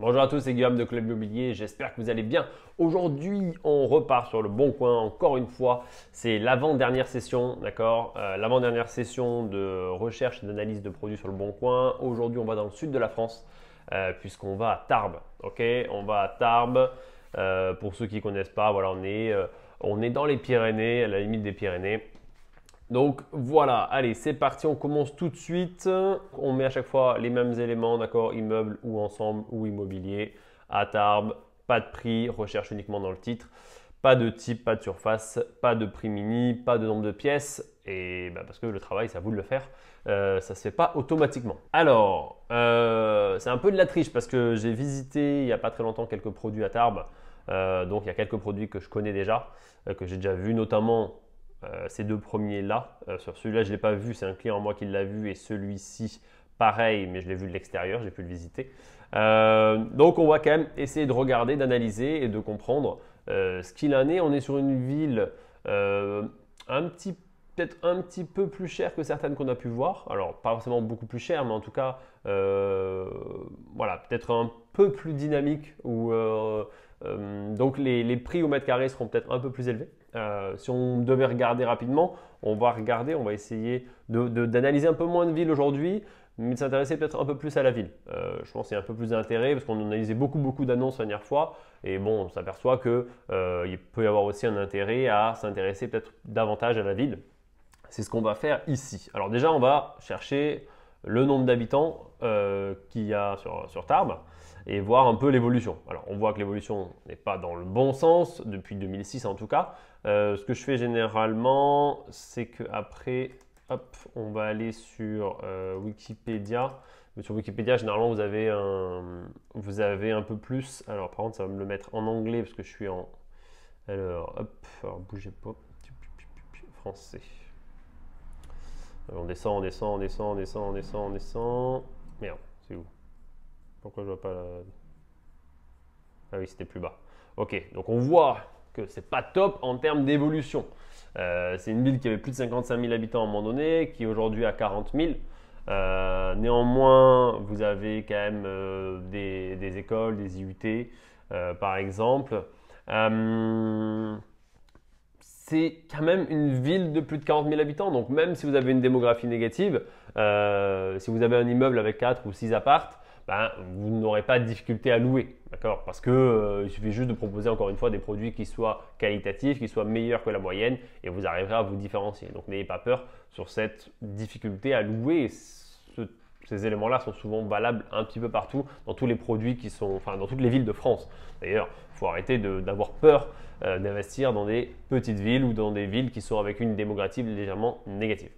Bonjour à tous, c'est Guillaume de Club Immobilier, j'espère que vous allez bien. Aujourd'hui, on repart sur le bon coin encore une fois. C'est l'avant-dernière session, d'accord, l'avant-dernière session de recherche et d'analyse de produits sur le bon coin. Aujourd'hui, on va dans le sud de la France puisqu'on va à Tarbes, ok. On va à Tarbes. Pour ceux qui ne connaissent pas, voilà, on est dans les Pyrénées, à la limite des Pyrénées. Donc voilà, allez, c'est parti, on commence tout de suite. On met à chaque fois les mêmes éléments, d'accord, immeuble ou ensemble ou immobilier, à Tarbes, pas de prix, recherche uniquement dans le titre, pas de type, pas de surface, pas de prix mini, pas de nombre de pièces, et parce que le travail, c'est à vous de le faire, ça ne se fait pas automatiquement. Alors, c'est un peu de la triche parce que j'ai visité il n'y a pas très longtemps quelques produits à Tarbes, donc il y a quelques produits que je connais déjà, que j'ai déjà vus, notamment ces deux premiers-là. Sur celui-là, je ne l'ai pas vu, c'est un client en moi qui l'a vu, et celui-ci, pareil, mais je l'ai vu de l'extérieur, j'ai pu le visiter. Donc, on va quand même essayer de regarder, d'analyser et de comprendre ce qu'il en est. On est sur une ville peut-être un petit peu plus chère que certaines qu'on a pu voir. Alors, pas forcément beaucoup plus chère, mais en tout cas, voilà, peut-être un peu plus dynamique. Donc, les prix au mètre carré seront peut-être un peu plus élevés. Si on devait regarder rapidement, on va essayer d'analyser un peu moins de villes aujourd'hui, mais de s'intéresser peut-être un peu plus à la ville. Je pense qu'il y a un peu plus d'intérêt parce qu'on a analysé beaucoup d'annonces la dernière fois, et bon, on s'aperçoit qu'il peut y avoir aussi un intérêt à s'intéresser peut-être davantage à la ville. C'est ce qu'on va faire ici. Alors déjà, on va chercher le nombre d'habitants qu'il y a sur Tarbes et voir un peu l'évolution. Alors, on voit que l'évolution n'est pas dans le bon sens, depuis 2006 en tout cas. Ce que je fais généralement, c'est qu'après, hop, on va aller sur Wikipédia. Mais sur Wikipédia, généralement, vous avez un peu plus. Alors, par contre, ça va me le mettre en anglais parce que je suis en… Alors, hop, alors bougez pas. Français. On descend, on descend, on descend, on descend, on descend, on descend. Merde, c'est où? Pourquoi je vois pas la… Ah oui, c'était plus bas. Ok, donc on voit que c'est pas top en termes d'évolution. C'est une ville qui avait plus de 55 000 habitants à un moment donné, qui aujourd'hui a 40 000. Néanmoins, vous avez quand même des écoles, des IUT, par exemple. C'est quand même une ville de plus de 40 000 habitants. Donc même si vous avez une démographie négative, si vous avez un immeuble avec 4 ou 6 appartes, vous n'aurez pas de difficulté à louer, d'accord? Parce que il suffit juste de proposer encore une fois des produits qui soient qualitatifs, qui soient meilleurs que la moyenne, et vous arriverez à vous différencier. Donc n'ayez pas peur sur cette difficulté à louer. Ces éléments-là sont souvent valables un petit peu partout, dans tous les produits qui sont, enfin dans toutes les villes de France. D'ailleurs, il faut arrêter d'avoir peur d'investir dans des petites villes ou dans des villes qui sont avec une démographie légèrement négative.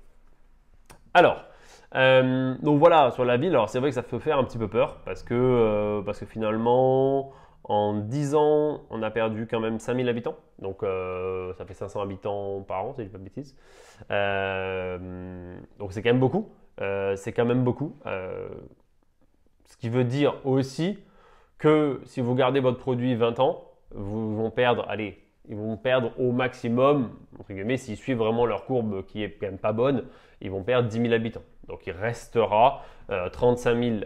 Alors, donc voilà, sur la ville, alors c'est vrai que ça peut faire un petit peu peur parce que finalement, en 10 ans, on a perdu quand même 5000 habitants. Donc ça fait 500 habitants par an, si je ne dis pas de bêtises. Donc c'est quand même beaucoup. C'est quand même beaucoup. Ce qui veut dire aussi que si vous gardez votre produit 20 ans, ils vont perdre au maximum, entre guillemets, s'ils suivent vraiment leur courbe qui est quand même pas bonne, ils vont perdre 10 000 habitants. Donc il restera 30 000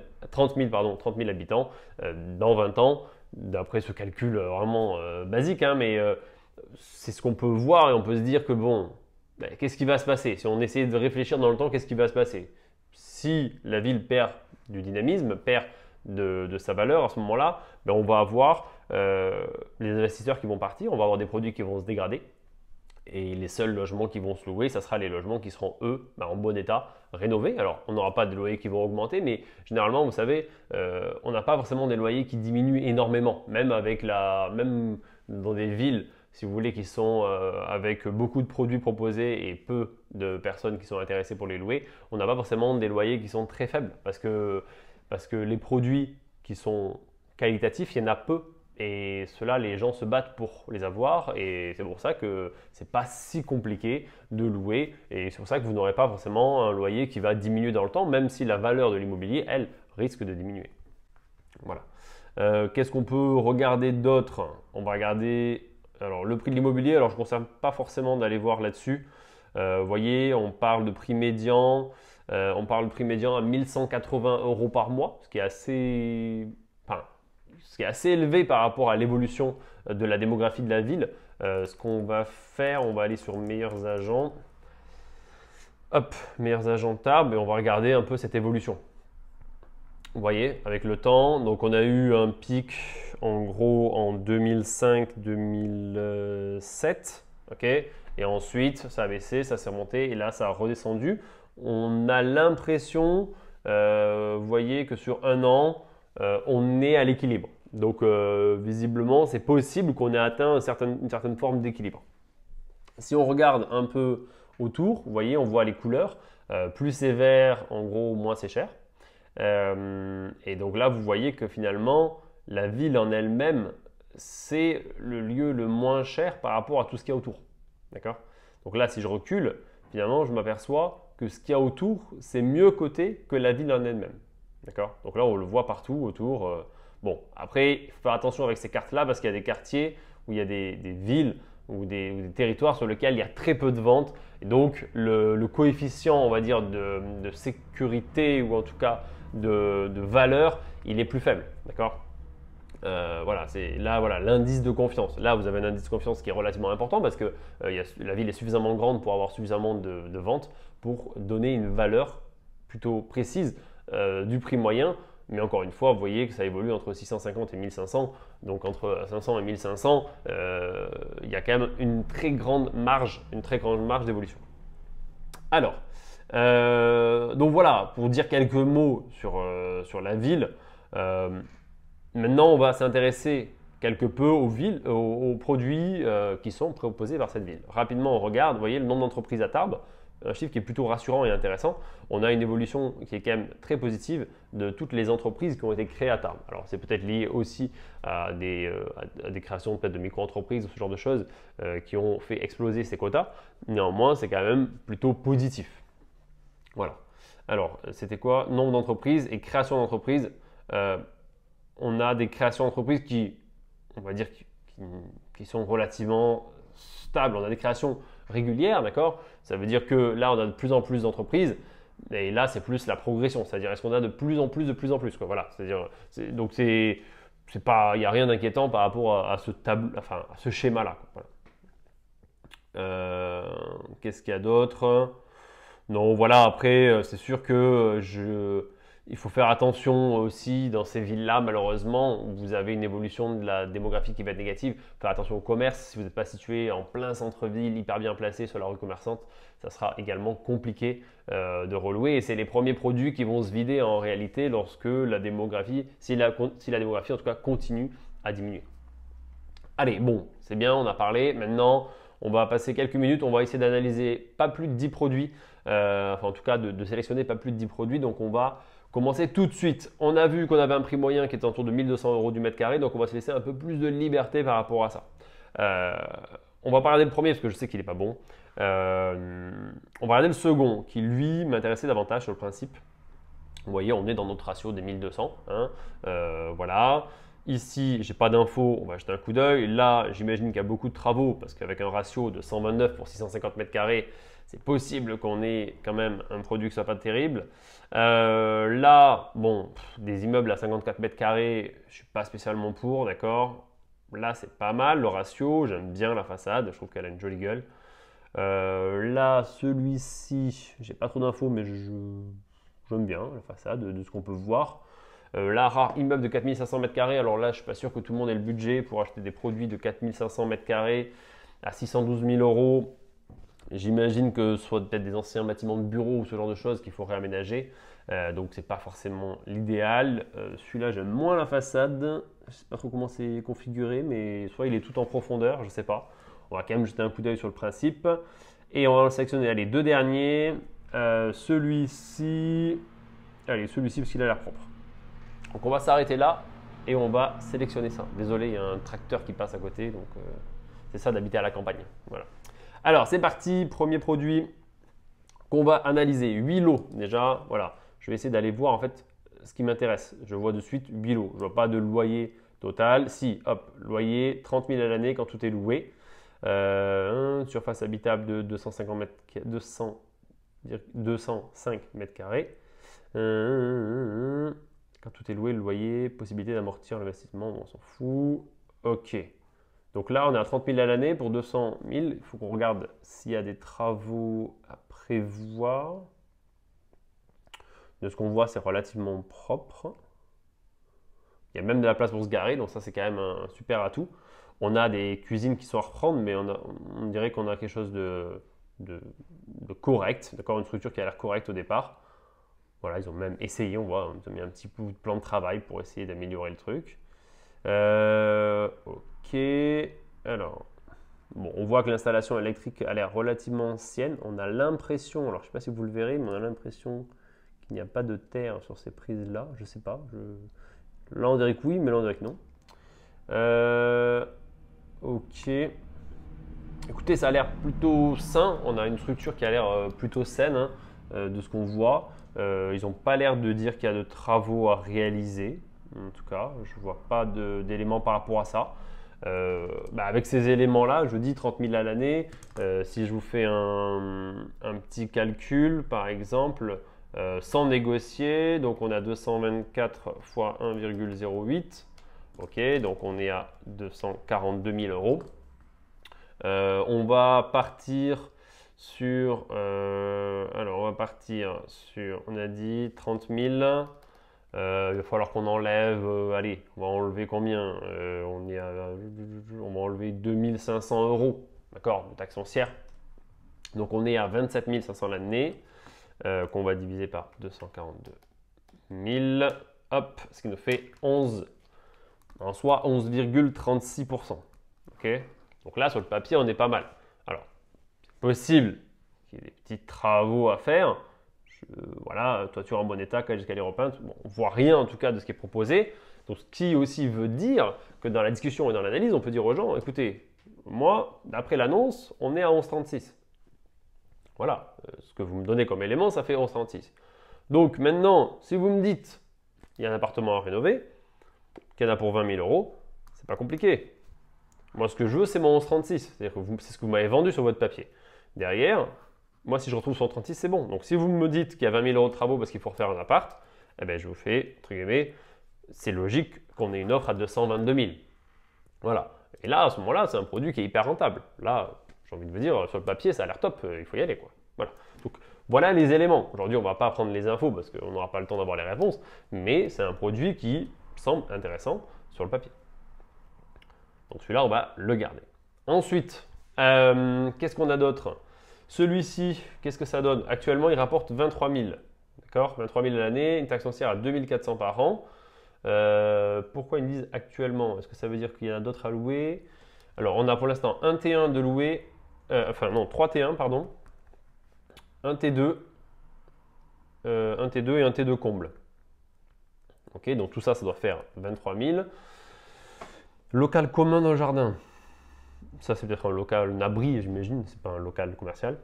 habitants dans 20 ans, d'après ce calcul vraiment basique, hein, mais c'est ce qu'on peut voir et on peut se dire que bon, qu'est-ce qui va se passer? Si on essaie de réfléchir dans le temps, qu'est-ce qui va se passer? Si la ville perd du dynamisme, perd de sa valeur à ce moment-là, on va avoir les investisseurs qui vont partir, on va avoir des produits qui vont se dégrader. Et les seuls logements qui vont se louer, ça sera les logements qui seront, eux, en bon état, rénovés. Alors, on n'aura pas de loyers qui vont augmenter, mais généralement, vous savez, on n'a pas forcément des loyers qui diminuent énormément. Même dans des villes, si vous voulez, qui sont avec beaucoup de produits proposés et peu de personnes qui sont intéressées pour les louer, on n'a pas forcément des loyers qui sont très faibles parce que les produits qui sont qualitatifs, il y en a peu. Et cela, les gens se battent pour les avoir, et c'est pour ça que c'est pas si compliqué de louer, et c'est pour ça que vous n'aurez pas forcément un loyer qui va diminuer dans le temps, même si la valeur de l'immobilier, elle, risque de diminuer. Voilà. Qu'est-ce qu'on peut regarder d'autre? On va regarder alors, le prix de l'immobilier. Alors, je ne conseille pas forcément d'aller voir là-dessus. Vous voyez, on parle de prix médian. On parle de prix médian à 1 180 € par mois, ce qui est assez… Enfin, ce qui est assez élevé par rapport à l'évolution de la démographie de la ville. Ce qu'on va faire, on va aller sur meilleurs agents. Hop, meilleurs agents table et on va regarder un peu cette évolution. Vous voyez, avec le temps, donc on a eu un pic en gros en 2005-2007, ok, et ensuite ça a baissé, ça s'est remonté et là ça a redescendu. On a l'impression, vous voyez que sur un an, on est à l'équilibre. Donc visiblement, c'est possible qu'on ait atteint une certaine forme d'équilibre. Si on regarde un peu autour, vous voyez, on voit les couleurs. Plus c'est vert, en gros, moins c'est cher. Et donc là, vous voyez que finalement, la ville en elle-même, c'est le lieu le moins cher par rapport à tout ce qu'il y a autour. D'accord? Donc là, si je recule, finalement, je m'aperçois que ce qu'il y a autour, c'est mieux coté que la ville en elle-même. D'accord? Donc là, on le voit partout autour. Bon, après, il faut faire attention avec ces cartes-là parce qu'il y a des quartiers où il y a des villes ou des territoires sur lesquels il y a très peu de ventes. Et donc, le coefficient, on va dire, de sécurité ou en tout cas de valeur, il est plus faible. D'accord? Voilà, c'est là voilà l'indice de confiance. Là, vous avez un indice de confiance qui est relativement important parce que la ville est suffisamment grande pour avoir suffisamment de ventes pour donner une valeur plutôt précise du prix moyen. Mais encore une fois, vous voyez que ça évolue entre 650 et 1500. Donc entre 500 et 1500, il y a quand même une très grande marge d'évolution. Alors, donc voilà, pour dire quelques mots sur la ville. Maintenant, on va s'intéresser quelque peu aux produits qui sont proposés par cette ville. Rapidement, on regarde, vous voyez le nombre d'entreprises à Tarbes, un chiffre qui est plutôt rassurant et intéressant. On a une évolution qui est quand même très positive de toutes les entreprises qui ont été créées à Tarbes. Alors, c'est peut-être lié aussi à des créations peut-être de micro-entreprises ou ce genre de choses qui ont fait exploser ces quotas. Néanmoins, c'est quand même plutôt positif. Voilà. Alors, c'était quoi? Nombre d'entreprises et création d'entreprises. On a des créations d'entreprises qui, on va dire, qui sont relativement stables. On a des créations régulières, d'accord? Ça veut dire que là, on a de plus en plus d'entreprises. Et là, c'est plus la progression. C'est-à-dire, est-ce qu'on a de plus en plus, quoi. Voilà. C'est-à-dire, donc, c'est pas, il n'y a rien d'inquiétant par rapport à ce schéma-là. Voilà. Qu'est-ce qu'il y a d'autre? Non, voilà, après, c'est sûr que il faut faire attention aussi dans ces villes-là, malheureusement, où vous avez une évolution de la démographie qui va être négative. Faire attention au commerce, si vous n'êtes pas situé en plein centre-ville, hyper bien placé sur la rue commerçante, ça sera également compliqué de relouer. Et c'est les premiers produits qui vont se vider en réalité lorsque la démographie, si la démographie en tout cas continue à diminuer. Allez, bon, c'est bien, on a parlé. Maintenant, on va passer quelques minutes, on va essayer d'analyser pas plus de 10 produits, enfin en tout cas de sélectionner pas plus de 10 produits. Donc on va commencer tout de suite. On a vu qu'on avait un prix moyen qui était autour de 1200 euros du mètre carré, donc on va se laisser un peu plus de liberté par rapport à ça. On va pas regarder le premier parce que je sais qu'il n'est pas bon. On va regarder le second qui lui m'intéressait davantage sur le principe. Vous voyez, on est dans notre ratio des 1200. Hein, voilà. Ici, j'ai pas d'infos, on va jeter un coup d'œil. Là, j'imagine qu'il y a beaucoup de travaux parce qu'avec un ratio de 129 pour 650 mètres carrés, c'est possible qu'on ait quand même un produit qui soit pas terrible. Là, bon, des immeubles à 54 mètres carrés, je suis pas spécialement pour, d'accord. Là, c'est pas mal le ratio, j'aime bien la façade, je trouve qu'elle a une jolie gueule. Là, celui-ci, j'ai pas trop d'infos, mais j'aime bien la façade de ce qu'on peut voir. Là, rare immeuble de 4500 mètres carrés. Alors là, je ne suis pas sûr que tout le monde ait le budget pour acheter des produits de 4500 mètres carrés à 612 000 euros. J'imagine que ce soit peut-être des anciens bâtiments de bureaux ou ce genre de choses qu'il faut réaménager. Donc, ce n'est pas forcément l'idéal. Celui-là, j'aime moins la façade. Je ne sais pas trop comment c'est configuré, mais soit il est tout en profondeur, je ne sais pas. On va quand même jeter un coup d'œil sur le principe. Et on va sélectionner les deux derniers. Celui-ci. Allez, celui-ci parce qu'il a l'air propre. Donc on va s'arrêter là et on va sélectionner ça. Désolé, il y a un tracteur qui passe à côté, donc c'est ça d'habiter à la campagne. Voilà. Alors c'est parti, premier produit qu'on va analyser. 8 lots déjà, voilà. Je vais essayer d'aller voir en fait ce qui m'intéresse. Je vois de suite 8 lots. Je ne vois pas de loyer total. Si, hop, loyer 30 000 à l'année quand tout est loué. Surface habitable de 205 mètres carrés. Comme Quand tout est loué, le loyer, possibilité d'amortir l'investissement, bon, on s'en fout. Ok. Donc là, on est à 30 000 à l'année pour 200 000. Il faut qu'on regarde s'il y a des travaux à prévoir. De ce qu'on voit, c'est relativement propre. Il y a même de la place pour se garer, donc ça, c'est quand même un super atout. On a des cuisines qui sont à reprendre, mais on dirait qu'on a quelque chose de correct, d'accord, une structure qui a l'air correcte au départ. Voilà, ils ont même essayé, on voit, ils ont mis un petit peu de plan de travail pour essayer d'améliorer le truc. Ok, alors, bon, on voit que l'installation électrique a l'air relativement ancienne. On a l'impression, alors je ne sais pas si vous le verrez, mais on a l'impression qu'il n'y a pas de terre sur ces prises-là. Je ne sais pas. Là, on dirait que oui, mais là, on dirait que non. Ok. Écoutez, ça a l'air plutôt sain. On a une structure qui a l'air plutôt saine hein, de ce qu'on voit. Ils n'ont pas l'air de dire qu'il y a de travaux à réaliser. En tout cas, je ne vois pas d'éléments par rapport à ça. Avec ces éléments-là, je dis 30 000 à l'année. Si je vous fais un petit calcul, par exemple, sans négocier, donc on a 224 fois 1,08. Ok, donc on est à 242 000 euros. On va partir sur, on a dit 30 000. Il va falloir qu'on enlève, allez, on va enlever combien on va enlever 2500 euros, d'accord, de taxe foncière. Donc on est à 27 500 l'année, qu'on va diviser par 242 000, hop, ce qui nous fait 11, en soi 11,36%. Ok, donc là sur le papier on est pas mal. Alors, c'est possible qu'il y ait des petits travaux à faire. Voilà, toiture en bon état, cage d'escalier repeinte. Bon, on ne voit rien en tout cas de ce qui est proposé. Donc, ce qui aussi veut dire que dans la discussion et dans l'analyse, on peut dire aux gens, écoutez, moi, d'après l'annonce, on est à 11,36. Voilà, ce que vous me donnez comme élément, ça fait 11,36. Donc maintenant, si vous me dites, il y a un appartement à rénover, qu'il y en a pour 20 000 euros, c'est pas compliqué. Moi, ce que je veux, c'est mon 11,36. C'est-à-dire que c'est ce que vous m'avez vendu sur votre papier. Derrière, moi, si je retrouve 136, c'est bon. Donc, si vous me dites qu'il y a 20 000 euros de travaux parce qu'il faut refaire un appart, eh bien, je vous fais, entre guillemets, c'est logique qu'on ait une offre à 222 000. Voilà. Et là, à ce moment-là, c'est un produit qui est hyper rentable. Là, j'ai envie de vous dire, sur le papier, ça a l'air top, il faut y aller, quoi. Voilà. Donc, voilà les éléments. Aujourd'hui, on ne va pas prendre les infos parce qu'on n'aura pas le temps d'avoir les réponses, mais c'est un produit qui semble intéressant sur le papier. Donc, celui-là, on va le garder. Ensuite, qu'est-ce qu'on a d'autre ? Celui-ci, qu'est-ce que ça donne? Actuellement, il rapporte 23 000. D'accord, 23 000 à l'année, une taxe foncière à 2 400 par an. Pourquoi ils me disent actuellement? Est-ce que ça veut dire qu'il y en a d'autres à louer? Alors, on a pour l'instant un T1 de louer, 3 T1, pardon, un T2, un T2 et un T2 comble. Ok, donc tout ça, ça doit faire 23 000. Local commun dans le jardin. Ça, c'est peut-être un local abri, j'imagine, c'est pas un local commercial.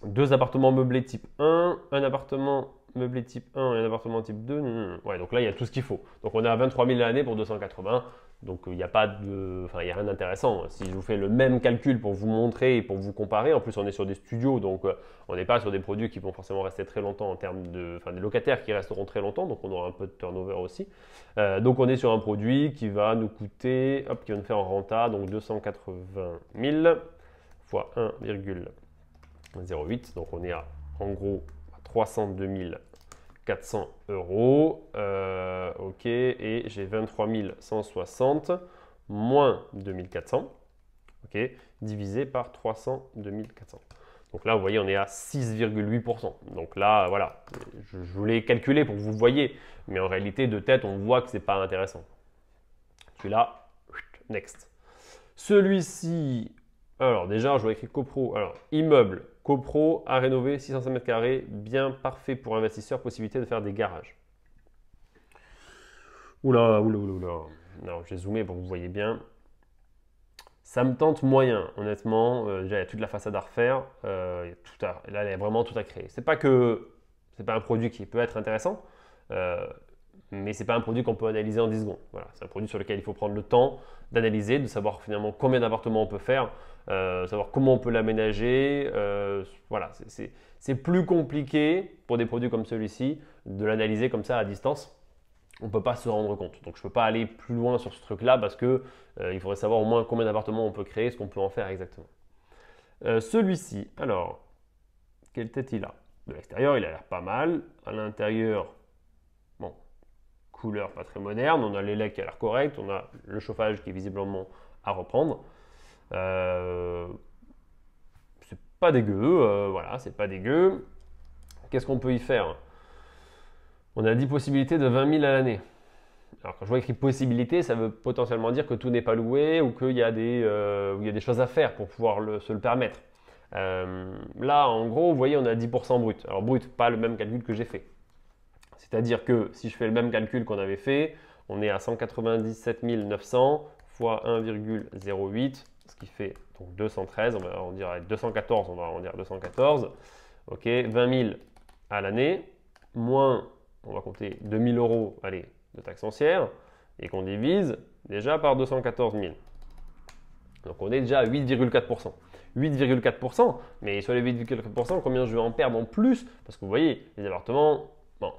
2 appartements meublés type 1, un appartement meublé type 1 et un appartement type 2. Ouais, donc là, il y a tout ce qu'il faut. Donc on est à 23 000 à l'année pour 280. Donc il n'y a pas de, il y a rien d'intéressant. Si je vous fais le même calcul pour vous montrer et pour vous comparer, en plus on est sur des studios, donc on n'est pas sur des produits qui vont forcément rester très longtemps en termes de, des locataires qui resteront très longtemps, donc on aura un peu de turnover aussi. Donc on est sur un produit qui va nous coûter, qui va nous faire en renta, donc 280 000 fois 1,08. Donc on est à, en gros, 302 400 euros. Ok, et j'ai 23 160 moins 2400. Ok, divisé par 302 400. Donc là, vous voyez, on est à 6,8%. Donc là, voilà, je voulais calculer pour que vous voyez, mais en réalité, de tête, on voit que ce n'est pas intéressant. Celui-là, next. Celui-ci, alors déjà, je vois écrit copro. Alors, immeuble, copro à rénover, 605 mètres carrés, bien parfait pour investisseurs, possibilité de faire des garages. Oula. Non, j'ai zoomé pour que vous voyez bien. Ça me tente moyen, honnêtement. Déjà, il y a toute la façade à refaire. Là, il y a vraiment tout à créer. C'est pas un produit qui peut être intéressant, mais c'est pas un produit qu'on peut analyser en 10 secondes. Voilà, c'est un produit sur lequel il faut prendre le temps d'analyser, de savoir finalement combien d'appartements on peut faire, savoir comment on peut l'aménager. Voilà, c'est plus compliqué pour des produits comme celui-ci de l'analyser comme ça à distance. on ne peut pas se rendre compte. Donc je ne peux pas aller plus loin sur ce truc-là parce que il faudrait savoir au moins combien d'appartements on peut créer, ce qu'on peut en faire exactement. Celui-ci, alors, quelle tête il a? De l'extérieur, il a l'air pas mal. À l'intérieur, bon, couleur pas très moderne. On a l'élec qui a l'air correct. On a le chauffage qui est visiblement à reprendre. C'est pas dégueu, voilà, c'est pas dégueu. Qu'est-ce qu'on peut y faire? On a 10 possibilités de 20 000 à l'année. Alors quand je vois écrit possibilité, ça veut potentiellement dire que tout n'est pas loué ou qu'il y a des choses à faire pour pouvoir se le permettre. Là, en gros, vous voyez, on a 10% brut. Alors brut, pas le même calcul que j'ai fait. C'est-à-dire que si je fais le même calcul qu'on avait fait, on est à 197 900 fois 1,08, ce qui fait donc 213, on dirait 214, on va en dire 214. Ok, 20 000 à l'année, moins, on va compter 2 000 euros, allez, de taxes foncières, et qu'on divise déjà par 214 000. Donc on est déjà à 8,4%. 8,4%, mais sur les 8,4%, combien je vais en perdre en plus? Parce que vous voyez, les appartements, bon,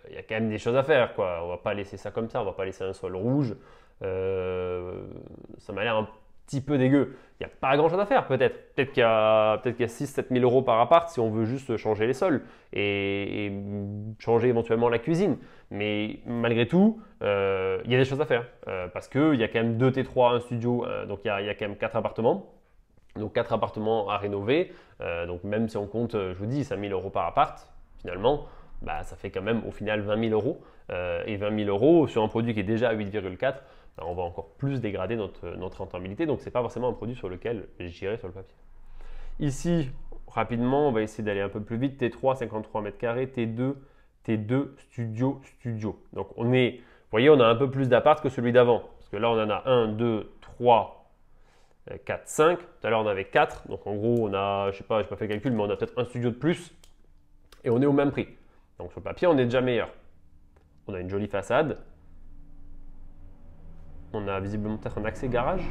il y a quand même des choses à faire, quoi. On va pas laisser ça comme ça, on va pas laisser un sol rouge. Ça m'a l'air un petit peu dégueu. Il n'y a pas grand chose à faire, peut-être. Peut-être qu'il y a 6-7 000 euros par appart si on veut juste changer les sols et changer éventuellement la cuisine. Mais malgré tout, il y a des choses à faire parce qu'il y a quand même 2 T3, un studio, donc il y a quand même 4 appartements. Donc 4 appartements à rénover. Donc même si on compte, je vous dis, 5 000 euros par appart, finalement, bah, ça fait quand même au final 20 000 euros. Et 20 000 euros sur un produit qui est déjà à 8,4, bah, on va encore plus dégrader notre rentabilité. Donc ce n'est pas forcément un produit sur lequel j'irai sur le papier. Ici, rapidement, on va essayer d'aller un peu plus vite. T3, 53 mètres carrés, T2, studio. Donc on est, vous voyez, on a un peu plus d'appart que celui d'avant. Parce que là, on en a 1, 2, 3, 4, 5. Tout à l'heure, on avait 4. Donc en gros, on a, je sais pas, je n'ai pas fait le calcul, mais on a peut-être un studio de plus. Et on est au même prix. Donc sur le papier, on est déjà meilleur. On a une jolie façade. On a visiblement peut-être un accès garage.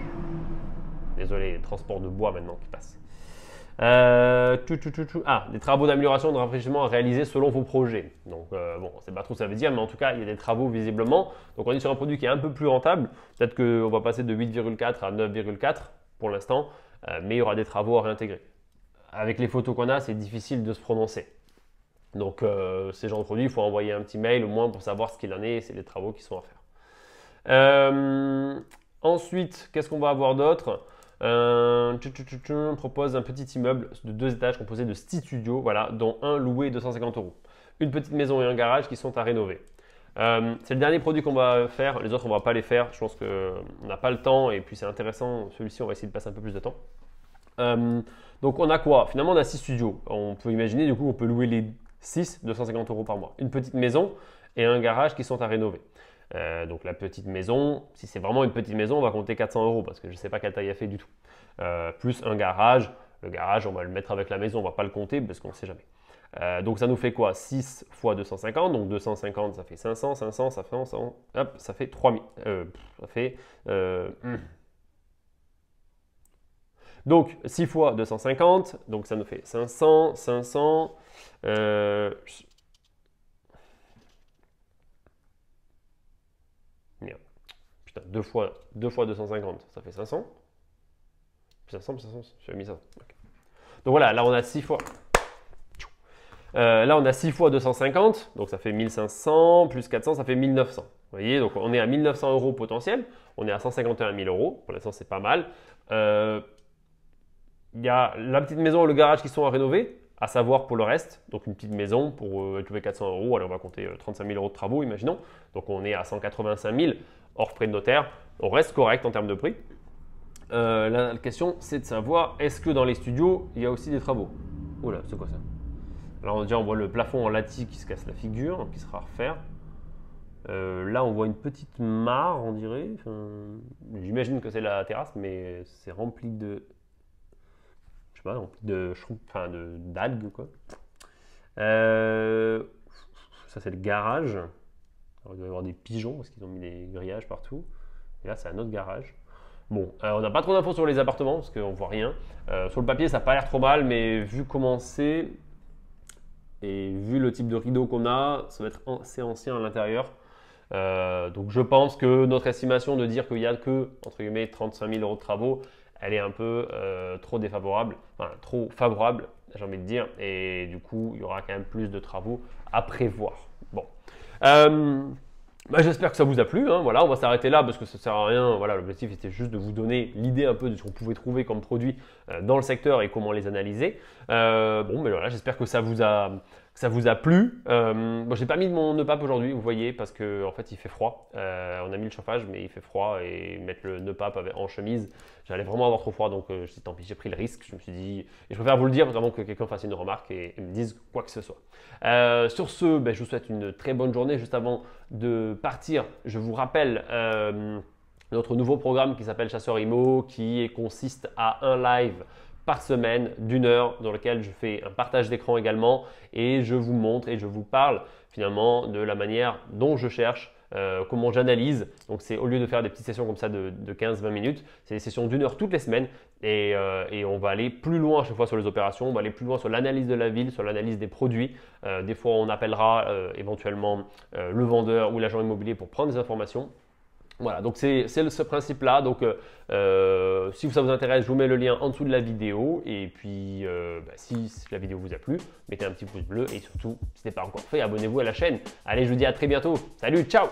Désolé, transport de bois maintenant qui passe. Des travaux d'amélioration de rafraîchissement à réaliser selon vos projets. Donc bon, on ne sait pas trop ce que ça veut dire, mais en tout cas, il y a des travaux visiblement. Donc on est sur un produit qui est un peu plus rentable. Peut-être qu'on va passer de 8,4 à 9,4 pour l'instant, mais il y aura des travaux à réintégrer. Avec les photos qu'on a, c'est difficile de se prononcer. Donc ces genres de produits, il faut envoyer un petit mail au moins pour savoir ce qu'il en est et c'est les travaux qui sont à faire. Ensuite, qu'est-ce qu'on va avoir d'autre? On propose un petit immeuble de 2 étages composé de 6 studios, voilà, dont un loué 250 euros. Une petite maison et un garage qui sont à rénover. C'est le dernier produit qu'on va faire, les autres on ne va pas les faire, je pense qu'on n'a pas le temps et puis c'est intéressant, celui-ci on va essayer de passer un peu plus de temps. Donc on a quoi? Finalement on a 6 studios, on peut imaginer du coup on peut louer les 6, 250 euros par mois. Une petite maison et un garage qui sont à rénover. Donc la petite maison, si c'est vraiment une petite maison, on va compter 400 euros parce que je ne sais pas quelle taille elle fait du tout. Plus un garage, le garage on va le mettre avec la maison, on ne va pas le compter parce qu'on ne sait jamais. Donc ça nous fait quoi? 6 fois 250, donc 250 ça fait 500, 500 ça fait 100, hop, ça fait 3000. Ça fait... Donc 6 fois 250, donc ça nous fait 500, 500... Putain, 2 fois 250, ça fait 500. 500, 500, j'ai mis ça. Okay. Donc voilà, là on a 6 fois. Là on a 6 fois 250, donc ça fait 1500, plus 400, ça fait 1900. Vous voyez, donc on est à 1900 euros potentiel, on est à 151 000 euros, pour l'instant c'est pas mal. Il y a la petite maison et le garage qui sont à rénover, à savoir pour le reste. Donc une petite maison pour trouver 400 euros, allez on va compter 35 000 euros de travaux, imaginons. Donc on est à 185 000 hors frais de notaire, on reste correct en termes de prix. La question c'est de savoir, est-ce que dans les studios, il y a aussi des travaux? Oula, c'est quoi ça? Alors déjà on voit le plafond en lattice qui se casse la figure, qui sera à refaire. Là on voit une petite mare, on dirait. J'imagine que c'est la terrasse, mais c'est rempli de... Je sais pas, rempli de d'algues quoi. Ça c'est le garage. Alors, il doit y avoir des pigeons parce qu'ils ont mis des grillages partout. Et là c'est un autre garage. Bon, on n'a pas trop d'infos sur les appartements parce qu'on voit rien. Sur le papier ça n'a pas l'air trop mal, mais vu comment c'est et vu le type de rideau qu'on a, ça va être assez ancien à l'intérieur. Donc je pense que notre estimation de dire qu'il n'y a que, entre guillemets, 35 000 euros de travaux, elle est un peu trop défavorable, enfin trop favorable, j'ai envie de dire, et du coup, il y aura quand même plus de travaux à prévoir. Bon. J'espère que ça vous a plu, hein. Voilà, on va s'arrêter là parce que ça ne sert à rien. Voilà, l'objectif était juste de vous donner l'idée un peu de ce qu'on pouvait trouver comme produits dans le secteur et comment les analyser. Mais voilà, j'espère que ça vous a plu. Bon, j'ai pas mis mon nœud pape aujourd'hui, vous voyez, parce que en fait il fait froid. On a mis le chauffage, mais il fait froid et mettre le nœud pape en chemise, j'allais vraiment avoir trop froid, donc je dis tant pis, j'ai pris le risque. Je me suis dit, et je préfère vous le dire avant que quelqu'un fasse une remarque et me dise quoi que ce soit. Sur ce, je vous souhaite une très bonne journée. Juste avant de partir, je vous rappelle notre nouveau programme qui s'appelle Chasseur Immo, qui consiste à un live par semaine d'1 heure dans lequel je fais un partage d'écran également et je vous montre et je vous parle finalement de la manière dont je cherche, comment j'analyse. Donc c'est au lieu de faire des petites sessions comme ça de 15-20 minutes, c'est des sessions d'1 heure toutes les semaines et on va aller plus loin à chaque fois sur les opérations, on va aller plus loin sur l'analyse de la ville, sur l'analyse des produits. Des fois on appellera éventuellement le vendeur ou l'agent immobilier pour prendre des informations. Voilà, donc c'est ce principe-là. Donc, si ça vous intéresse, je vous mets le lien en dessous de la vidéo. Et puis, si la vidéo vous a plu, mettez un petit pouce bleu. Et surtout, si ce n'est pas encore fait, abonnez-vous à la chaîne. Allez, je vous dis à très bientôt. Salut, ciao!